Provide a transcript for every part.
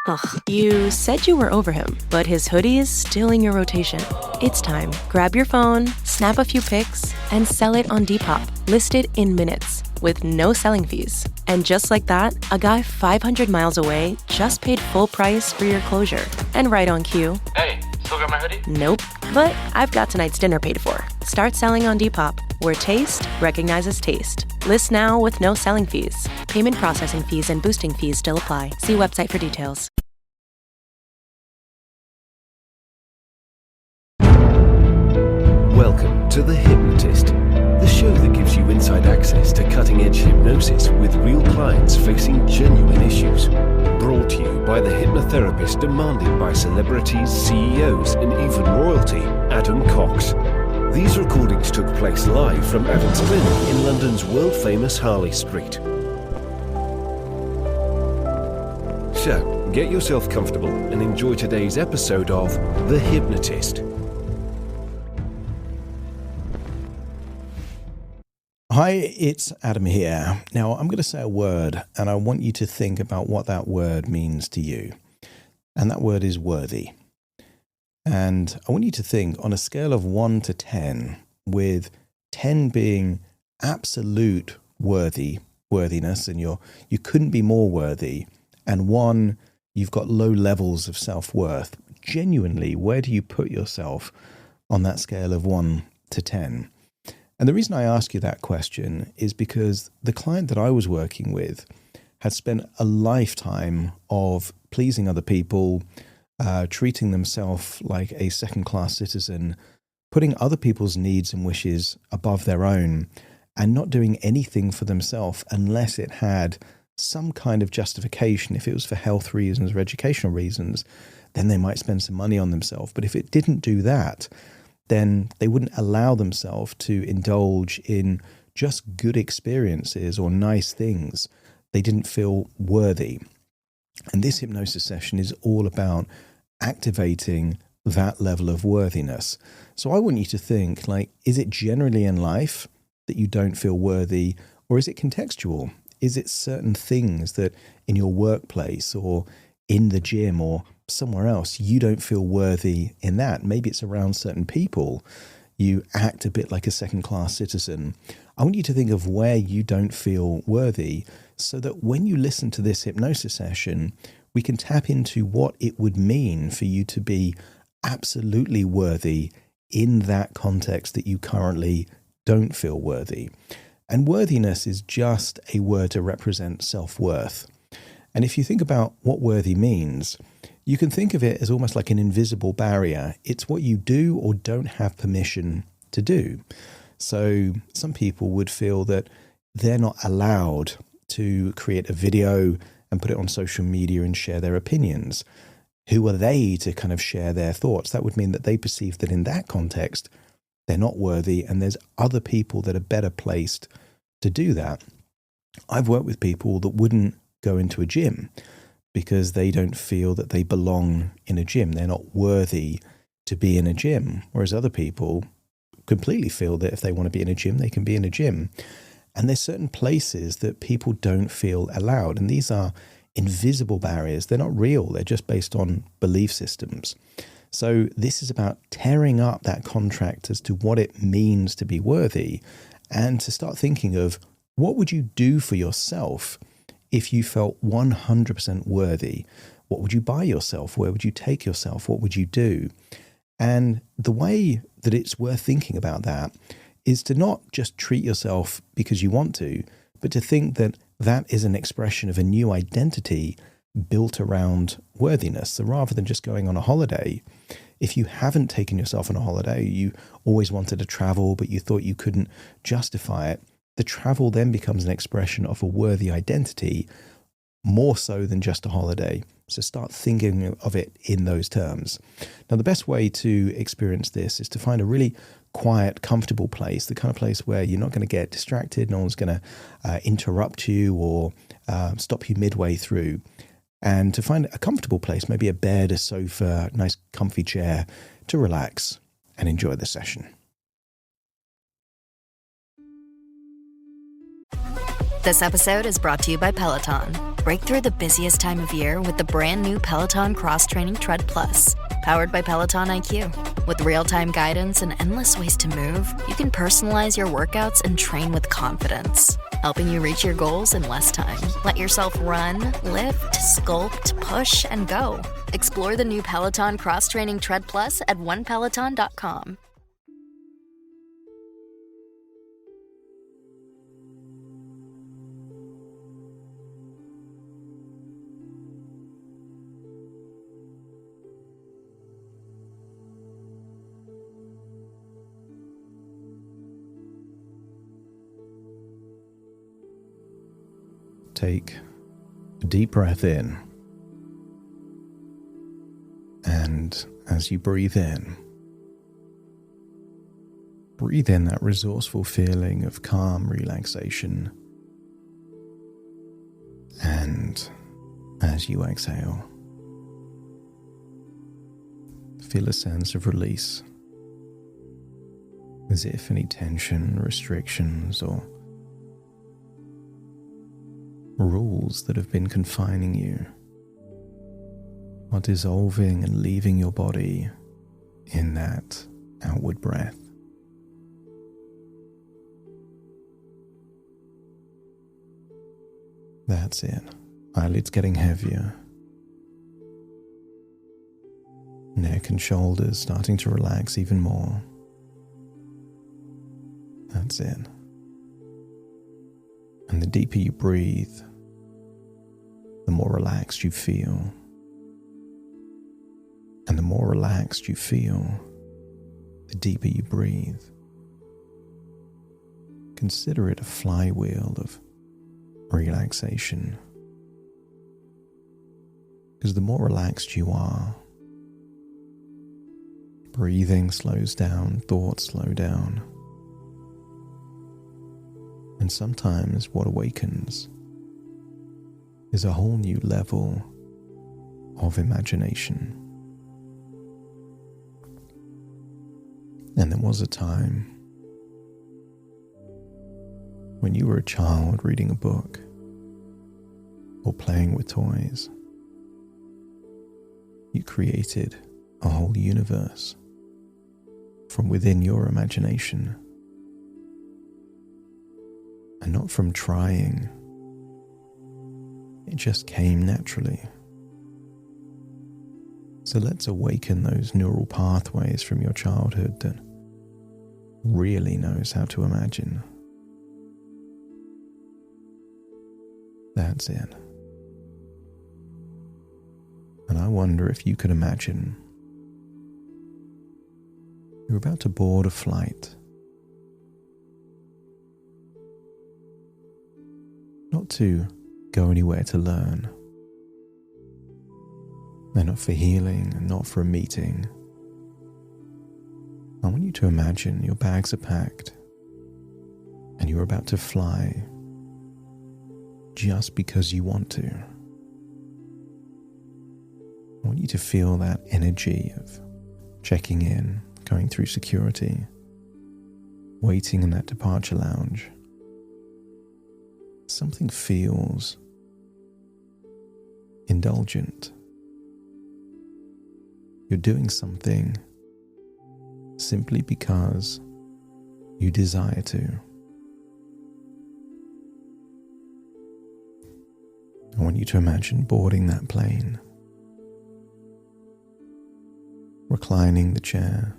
Ugh, you said you were over him, but his hoodie is still in your rotation. It's time. Grab your phone, snap a few pics, and sell it on Depop. Listed in minutes with no selling fees. And just like that, a guy 500 miles away just paid full price for your closure. And right on cue. Hey, still got my hoodie? Nope, but I've got tonight's dinner paid for. Start selling on Depop, where taste recognizes taste. List now with no selling fees. Payment processing fees and boosting fees still apply. See website for details. Welcome to The Hypnotist, the show that gives you inside access to cutting-edge hypnosis with real clients facing genuine issues. Brought to you by the hypnotherapist demanded by celebrities, CEOs, and even royalty, Adam Cox. These recordings took place live from Adam's clinic in London's world-famous Harley Street. So, get yourself comfortable and enjoy today's episode of The Hypnotist. Hi, it's Adam here. Now, I'm going to say a word, and I want you to think about what that word means to you. And that word is worthy. And I want you to think on a scale of 1 to 10, with 10 being absolute worthiness, and you couldn't be more worthy, and 1, you've got low levels of self-worth. Genuinely, where do you put yourself on that scale of 1 to 10? And the reason I ask you that question is because the client that I was working with had spent a lifetime of pleasing other people, treating themselves like a second-class citizen, putting other people's needs and wishes above their own, and not doing anything for themselves unless it had some kind of justification. If it was for health reasons or educational reasons, then they might spend some money on themselves. But if it didn't do that, then they wouldn't allow themselves to indulge in just good experiences or nice things. They didn't feel worthy. And this hypnosis session is all about activating that level of worthiness. So I want you to think, like, is it generally in life that you don't feel worthy, or is it contextual? Is it certain things that in your workplace or in the gym or somewhere else, you don't feel worthy in that? Maybe it's around certain people. You act a bit like a second-class citizen. I want you to think of where you don't feel worthy so that when you listen to this hypnosis session, we can tap into what it would mean for you to be absolutely worthy in that context that you currently don't feel worthy. And worthiness is just a word to represent self-worth. And if you think about what worthy means, you can think of it as almost like an invisible barrier. It's what you do or don't have permission to do. So some people would feel that they're not allowed to create a video and put it on social media and share their opinions. Who are they to kind of share their thoughts? That would mean that they perceive that in that context, they're not worthy, and there's other people that are better placed to do that. I've worked with people that wouldn't go into a gym because they don't feel that they belong in a gym. They're not worthy to be in a gym, whereas other people completely feel that if they want to be in a gym, they can be in a gym. And there's certain places that people don't feel allowed, and these are invisible barriers. They're not real. They're just based on belief systems. So this is about tearing up that contract as to what it means to be worthy, and to start thinking of what would you do for yourself if you felt 100% worthy. What would you buy yourself? Where would you take yourself? What would you do? And the way that it's worth thinking about that is to not just treat yourself because you want to, but to think that that is an expression of a new identity built around worthiness. So rather than just going on a holiday, if you haven't taken yourself on a holiday, you always wanted to travel, but you thought you couldn't justify it, the travel then becomes an expression of a worthy identity, more so than just a holiday. So start thinking of it in those terms. Now, the best way to experience this is to find a really quiet, comfortable place, the kind of place where you're not going to get distracted, no one's going to interrupt you or stop you midway through. And to find a comfortable place, maybe a bed, a sofa, a nice comfy chair, to relax and enjoy the session. This episode is brought to you by Peloton. Break through the busiest time of year with the brand new Peloton Cross-Training Tread Plus, powered by Peloton IQ. With real-time guidance and endless ways to move, you can personalize your workouts and train with confidence, helping you reach your goals in less time. Let yourself run, lift, sculpt, push, and go. Explore the new Peloton Cross-Training Tread Plus at onepeloton.com. Take a deep breath in, and as you breathe in that resourceful feeling of calm relaxation, and as you exhale, feel a sense of release, as if any tension, restrictions, or rules that have been confining you are dissolving and leaving your body in that outward breath. That's it. Eyelids getting heavier. Neck and shoulders starting to relax even more. That's it. And the deeper you breathe, the more relaxed you feel. And the more relaxed you feel, the deeper you breathe. Consider it a flywheel of relaxation. Because the more relaxed you are, breathing slows down, thoughts slow down. And sometimes what awakens is a whole new level of imagination. And there was a time when you were a child reading a book or playing with toys. You created a whole universe from within your imagination. And not from trying. It just came naturally. So let's awaken those neural pathways from your childhood that really knows how to imagine. That's it. And I wonder if you could imagine you're about to board a flight. Not to go anywhere to learn. They're not for healing and not for a meeting. I want you to imagine your bags are packed and you're about to fly just because you want to. I want you to feel that energy of checking in, going through security, waiting in that departure lounge. Something feels indulgent. You're doing something simply because you desire to. I want you to imagine boarding that plane, reclining the chair,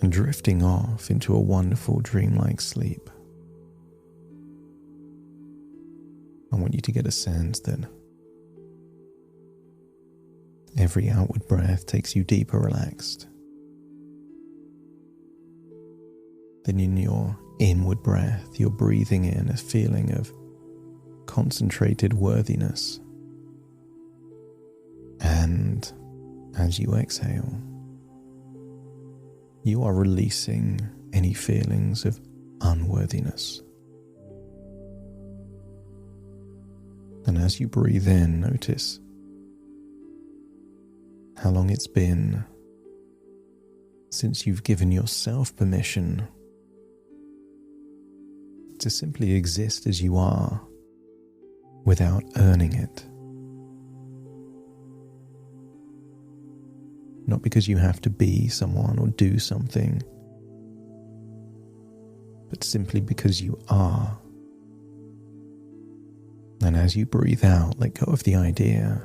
and drifting off into a wonderful dreamlike sleep. I want you to get a sense that every outward breath takes you deeper relaxed. Then in your inward breath, you're breathing in a feeling of concentrated worthiness. And as you exhale, you are releasing any feelings of unworthiness. And as you breathe in, notice how long it's been since you've given yourself permission to simply exist as you are without earning it. Not because you have to be someone or do something, but simply because you are. And as you breathe out, let go of the idea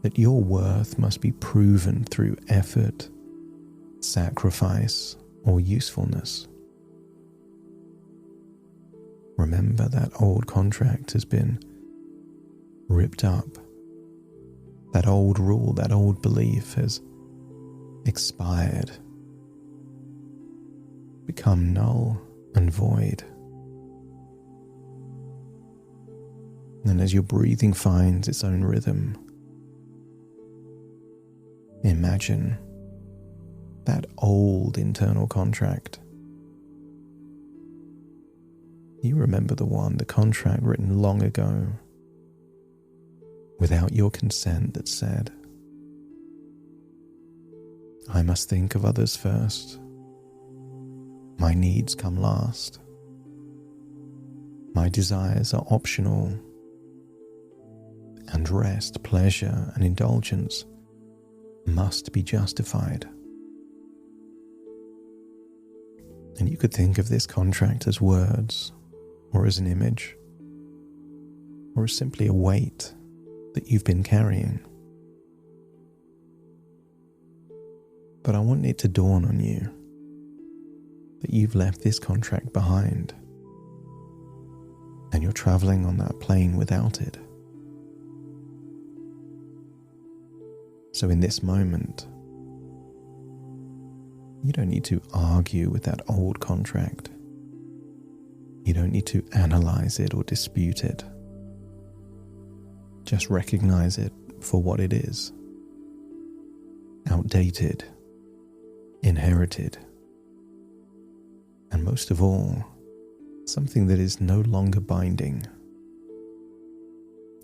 that your worth must be proven through effort, sacrifice, or usefulness. Remember that old contract has been ripped up. That old rule, that old belief has expired, become null and void. And as your breathing finds its own rhythm, imagine that old internal contract. You remember the contract written long ago, without your consent, that said, I must think of others first. My needs come last. My desires are optional. And rest, pleasure, and indulgence must be justified. And you could think of this contract as words, or as an image, or as simply a weight that you've been carrying. But I want it to dawn on you that you've left this contract behind, and you're traveling on that plane without it. So in this moment, you don't need to argue with that old contract. You don't need to analyze it or dispute it. Just recognize it for what it is. Outdated, inherited, and most of all, something that is no longer binding.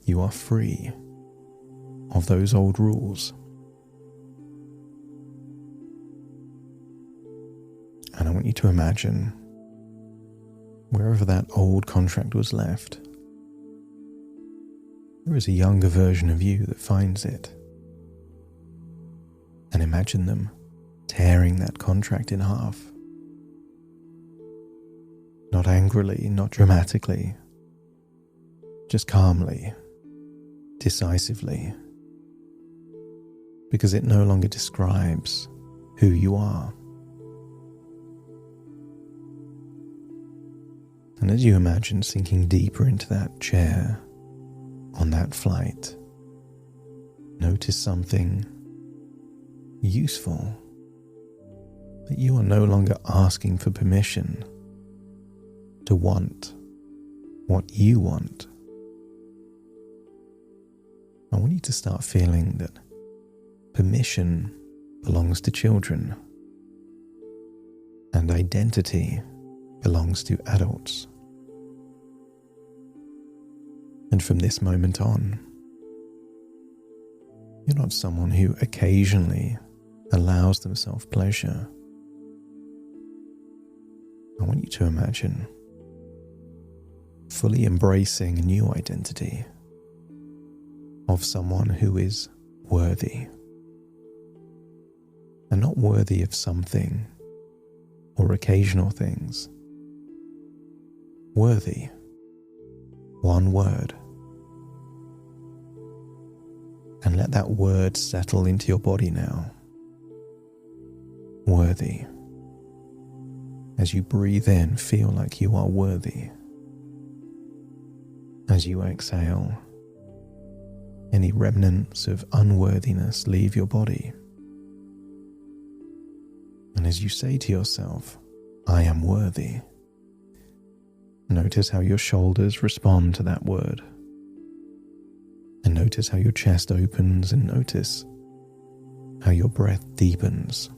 You are free of those old rules. And I want you to imagine wherever that old contract was left, there is a younger version of you that finds it. And imagine them tearing that contract in half. Not angrily, not dramatically, just calmly, decisively, because it no longer describes who you are. And as you imagine sinking deeper into that chair on that flight, notice something useful, that you are no longer asking for permission to want what you want. I want you to start feeling that permission belongs to children and identity belongs to adults. And from this moment on, you're not someone who occasionally allows themselves pleasure. I want you to imagine fully embracing a new identity of someone who is worthy, and not worthy of something or occasional things. Worthy, one word. And let that word settle into your body now. Worthy. As you breathe in, feel like you are worthy. As you exhale, any remnants of unworthiness leave your body. And as you say to yourself, I am worthy, notice how your shoulders respond to that word. And notice how your chest opens, and notice how your breath deepens.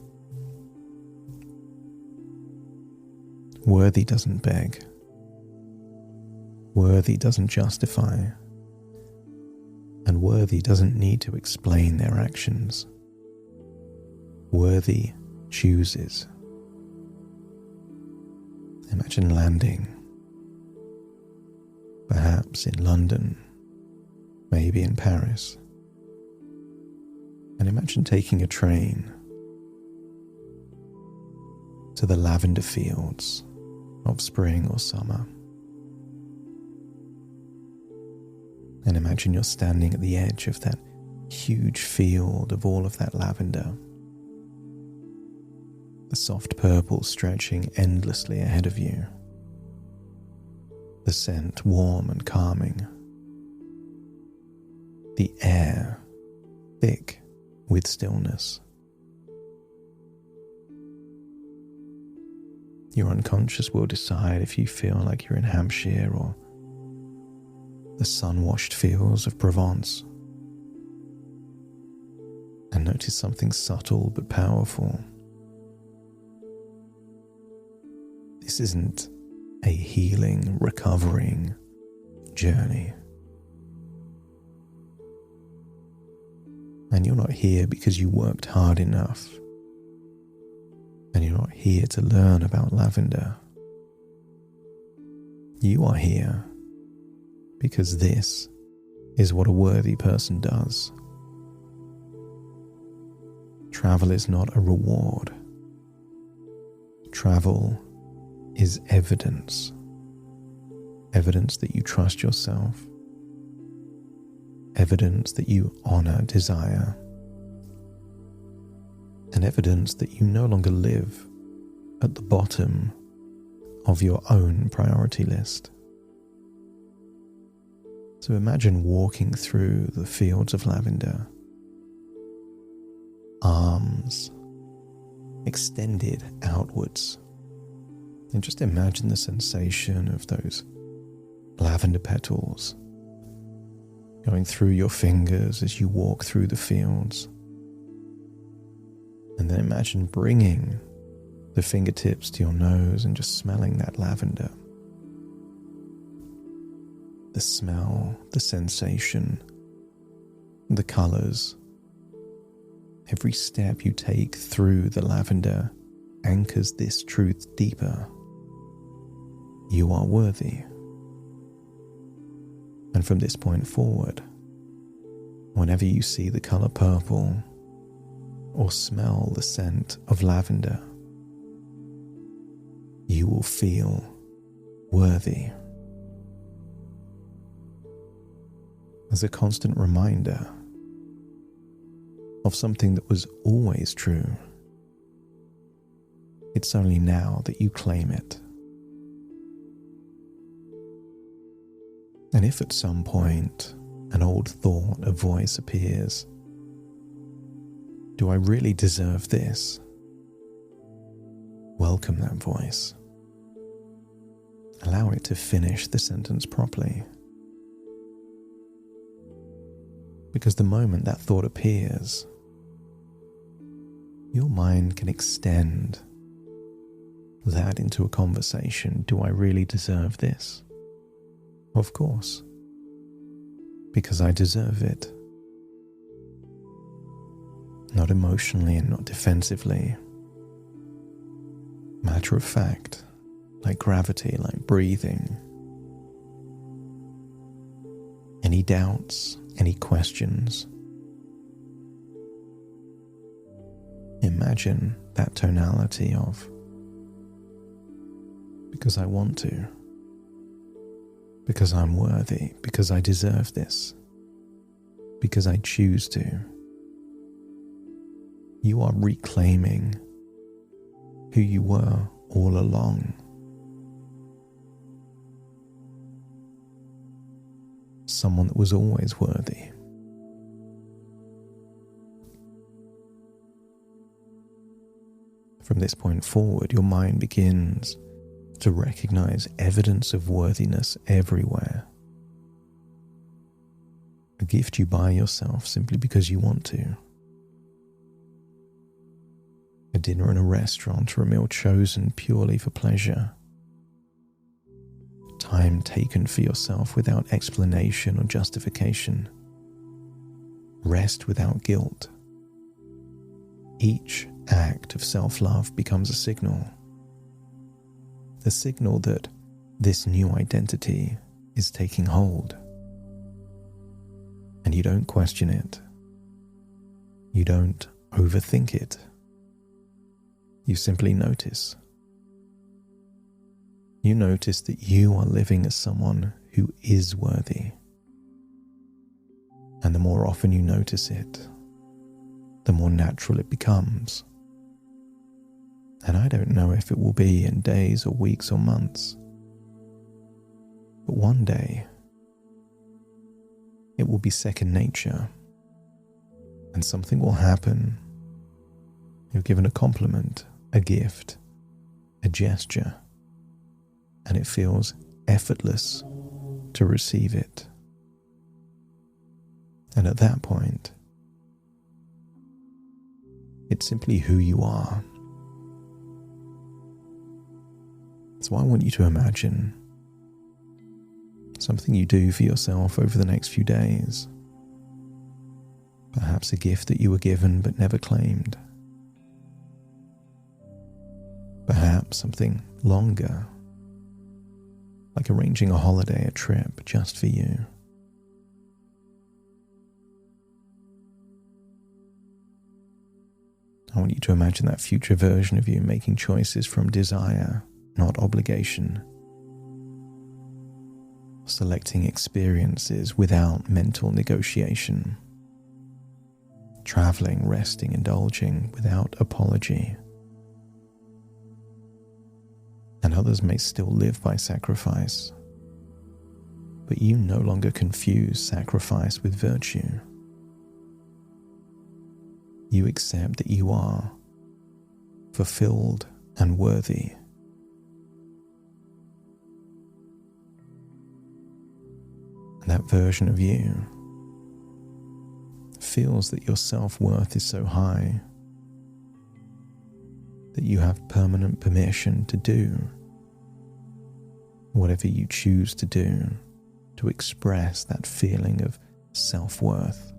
Worthy doesn't beg. Worthy doesn't justify. And worthy doesn't need to explain their actions. Worthy chooses. Imagine landing perhaps in London, maybe in Paris. And imagine taking a train to the lavender fields of spring or summer. And imagine you're standing at the edge of that huge field of all of that lavender. The soft purple stretching endlessly ahead of you. The scent warm and calming. The air thick with stillness. Your unconscious will decide if you feel like you're in Hampshire or the sun-washed fields of Provence. And notice something subtle but powerful. This isn't a healing, recovering journey. And you're not here because you worked hard enough. And you're not here to learn about lavender. You are here because this is what a worthy person does. Travel is not a reward. Travel is evidence. Evidence that you trust yourself. Evidence that you honor desire. And evidence that you no longer live at the bottom of your own priority list. So imagine walking through the fields of lavender, arms extended outwards, and just imagine the sensation of those lavender petals going through your fingers as you walk through the fields. And then imagine bringing the fingertips to your nose and just smelling that lavender. The smell, the sensation, the colors. Every step you take through the lavender anchors this truth deeper. You are worthy. And from this point forward, whenever you see the color purple or smell the scent of lavender, you will feel worthy. As a constant reminder of something that was always true. It's only now that you claim it. And if at some point an old thought, a voice appears, do I really deserve this? Welcome that voice. Allow it to finish the sentence properly. Because the moment that thought appears, your mind can extend that into a conversation. Do I really deserve this? Of course. Because I deserve it. Not emotionally and not defensively. Matter of fact, like gravity, like breathing. Any doubts, any questions? Imagine that tonality of, because I want to, because I'm worthy, because I deserve this, because I choose to. You are reclaiming who you were all along. Someone that was always worthy. From this point forward, your mind begins to recognize evidence of worthiness everywhere. A gift you buy yourself simply because you want to. A dinner in a restaurant or a meal chosen purely for pleasure. Time taken for yourself without explanation or justification. Rest without guilt. Each act of self-love becomes a signal. The signal that this new identity is taking hold. And you don't question it. You don't overthink it. You simply notice. You notice that you are living as someone who is worthy. And the more often you notice it, the more natural it becomes. And I don't know if it will be in days or weeks or months, but one day it will be second nature, and something will happen. You're given a compliment, a gift, a gesture, and it feels effortless to receive it. And at that point, it's simply who you are. So I want you to imagine something you do for yourself over the next few days. Perhaps a gift that you were given but never claimed. Perhaps something longer, like arranging a holiday, a trip just for you. I want you to imagine that future version of you making choices from desire, not obligation. Selecting experiences without mental negotiation. Traveling, resting, indulging without apology. And others may still live by sacrifice, but you no longer confuse sacrifice with virtue. You accept that you are fulfilled and worthy. And that version of you feels that your self-worth is so high that you have permanent permission to do whatever you choose to do to express that feeling of self-worth.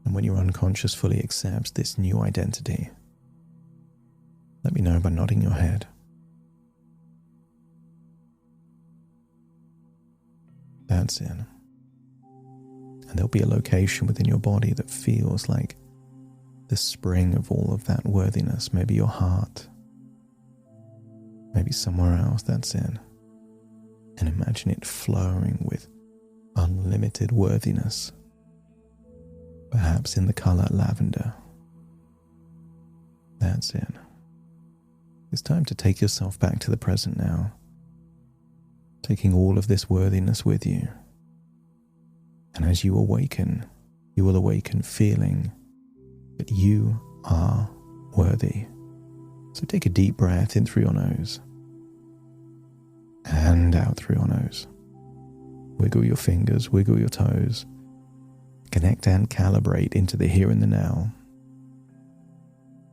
And when your unconscious fully accepts this new identity, let me know by nodding your head. That's it. And there'll be a location within your body that feels like the spring of all of that worthiness. Maybe your heart. Maybe somewhere else. That's it. And imagine it flowing with unlimited worthiness. Perhaps in the color lavender. That's it. It's time to take yourself back to the present now. Taking all of this worthiness with you. And as you awaken, you will awaken feeling that you are worthy. So take a deep breath in through your nose and out through your nose. Wiggle your fingers, wiggle your toes. Connect and calibrate into the here and the now.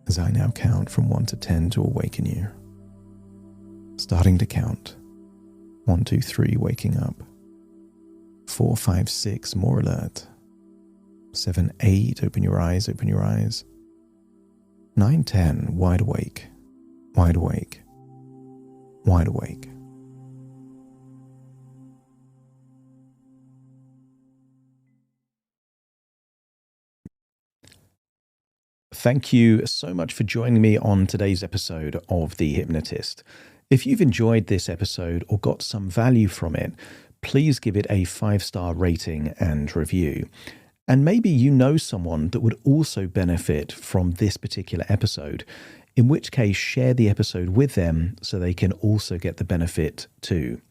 As I now count from 1 to 10 to awaken you. Starting to count. 1, 2, 3, waking up. 4, 5, 6, more alert. 7, 8, open your eyes, open your eyes. 9, 10, wide awake, wide awake, wide awake. Thank you so much for joining me on today's episode of The Hypnotist. If you've enjoyed this episode or got some value from it, please give it a 5-star rating and review. And maybe you know someone that would also benefit from this particular episode, in which case share the episode with them so they can also get the benefit too.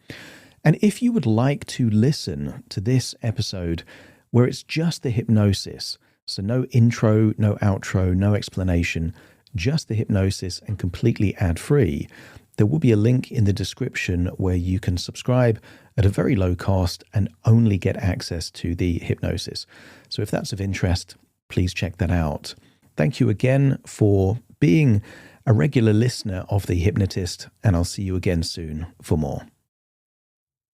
And if you would like to listen to this episode where it's just the hypnosis, so no intro, no outro, no explanation, just the hypnosis and completely ad-free, there will be a link in the description where you can subscribe at a very low cost and only get access to the hypnosis. So if that's of interest, please check that out. Thank you again for being a regular listener of The Hypnotist, and I'll see you again soon for more.